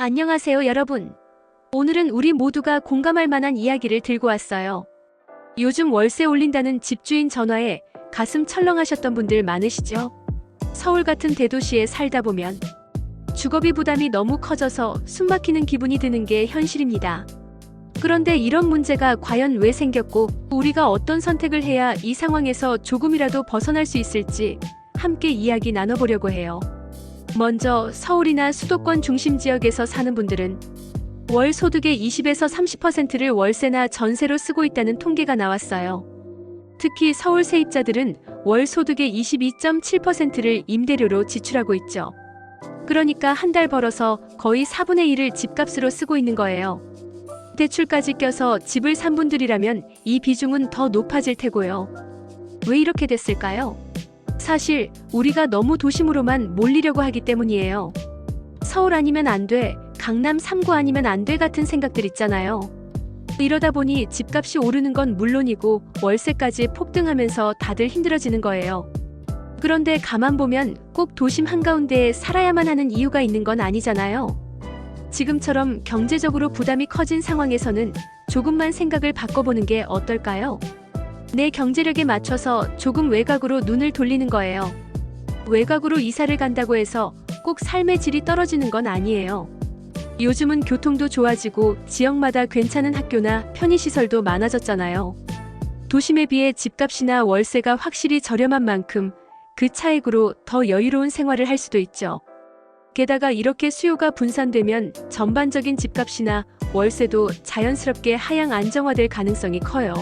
안녕하세요, 여러분. 오늘은 우리 모두가 공감할 만한 이야기를 들고 왔어요. 요즘 월세 올린다는 집주인 전화에 가슴 철렁하셨던 분들 많으시죠? 서울 같은 대도시에 살다 보면 주거비 부담이 너무 커져서 숨막히는 기분이 드는 게 현실입니다. 그런데 이런 문제가 과연 왜 생겼고, 우리가 어떤 선택을 해야 이 상황에서 조금이라도 벗어날 수 있을지 함께 이야기 나눠보려고 해요. 먼저 서울이나 수도권 중심 지역에서 사는 분들은 월 소득의 20에서 30%를 월세나 전세로 쓰고 있다는 통계가 나왔어요. 특히 서울 세입자들은 월 소득의 22.7%를 임대료로 지출하고 있죠. 그러니까 한 달 벌어서 거의 4분의 1을 집값으로 쓰고 있는 거예요. 대출까지 껴서 집을 산 분들이라면 이 비중은 더 높아질 테고요. 왜 이렇게 됐을까요? 사실 우리가 너무 도심으로만 몰리려고 하기 때문이에요. 서울 아니면 안 돼, 강남 3구 아니면 안 돼 같은 생각들 있잖아요. 이러다 보니 집값이 오르는 건 물론이고 월세까지 폭등하면서 다들 힘들어지는 거예요. 그런데 가만 보면 꼭 도심 한가운데에 살아야만 하는 이유가 있는 건 아니잖아요. 지금처럼 경제적으로 부담이 커진 상황에서는 조금만 생각을 바꿔보는 게 어떨까요? 내 경제력에 맞춰서 조금 외곽으로 눈을 돌리는 거예요. 외곽으로 이사를 간다고 해서 꼭 삶의 질이 떨어지는 건 아니에요. 요즘은 교통도 좋아지고 지역마다 괜찮은 학교나 편의시설도 많아졌잖아요. 도심에 비해 집값이나 월세가 확실히 저렴한 만큼 그 차익으로 더 여유로운 생활을 할 수도 있죠. 게다가 이렇게 수요가 분산되면 전반적인 집값이나 월세도 자연스럽게 하향 안정화될 가능성이 커요.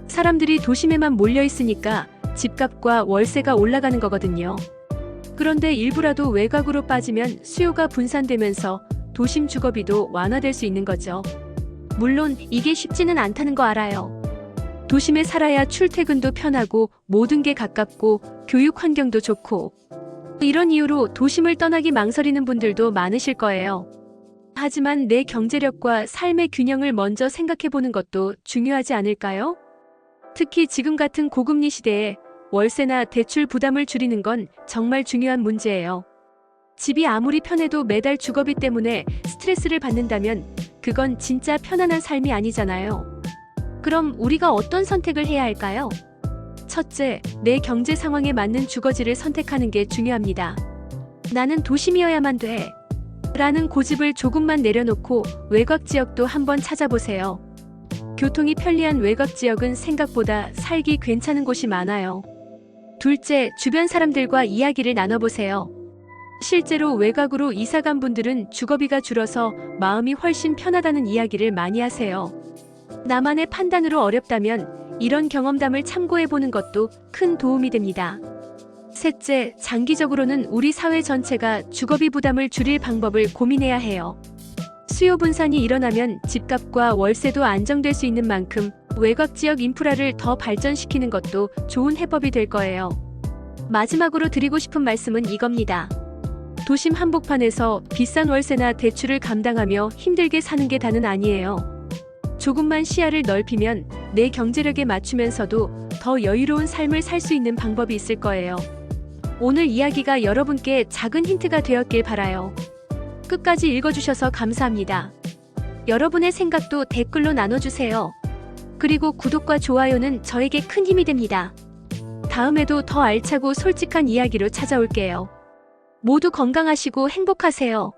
사람들이 도심에만 몰려 있으니까 집값과 월세가 올라가는 거거든요. 그런데 일부라도 외곽으로 빠지면 수요가 분산되면서 도심 주거비도 완화될 수 있는 거죠. 물론 이게 쉽지는 않다는 거 알아요. 도심에 살아야 출퇴근도 편하고 모든 게 가깝고 교육 환경도 좋고, 이런 이유로 도심을 떠나기 망설이는 분들도 많으실 거예요. 하지만 내 경제력과 삶의 균형을 먼저 생각해 보는 것도 중요하지 않을까요? 특히 지금 같은 고금리 시대에 월세나 대출 부담을 줄이는 건 정말 중요한 문제예요. 집이 아무리 편해도 매달 주거비 때문에 스트레스를 받는다면 그건 진짜 편안한 삶이 아니잖아요. 그럼 우리가 어떤 선택을 해야 할까요? 첫째, 내 경제 상황에 맞는 주거지를 선택하는 게 중요합니다. 나는 도심이어야만 돼 라는 고집을 조금만 내려놓고 외곽 지역도 한번 찾아보세요. 교통이 편리한 외곽 지역은 생각보다 살기 괜찮은 곳이 많아요. 둘째, 주변 사람들과 이야기를 나눠보세요. 실제로 외곽으로 이사간 분들은 주거비가 줄어서 마음이 훨씬 편하다는 이야기를 많이 하세요. 나만의 판단으로 어렵다면 이런 경험담을 참고해보는 것도 큰 도움이 됩니다. 셋째, 장기적으로는 우리 사회 전체가 주거비 부담을 줄일 방법을 고민해야 해요. 수요 분산이 일어나면 집값과 월세도 안정될 수 있는 만큼 외곽 지역 인프라를 더 발전시키는 것도 좋은 해법이 될 거예요. 마지막으로 드리고 싶은 말씀은 이겁니다. 도심 한복판에서 비싼 월세나 대출을 감당하며 힘들게 사는 게 다는 아니에요. 조금만 시야를 넓히면 내 경제력에 맞추면서도 더 여유로운 삶을 살 수 있는 방법이 있을 거예요. 오늘 이야기가 여러분께 작은 힌트가 되었길 바라요. 끝까지 읽어주셔서 감사합니다. 여러분의 생각도 댓글로 나눠주세요. 그리고 구독과 좋아요는 저에게 큰 힘이 됩니다. 다음에도 더 알차고 솔직한 이야기로 찾아올게요. 모두 건강하시고 행복하세요.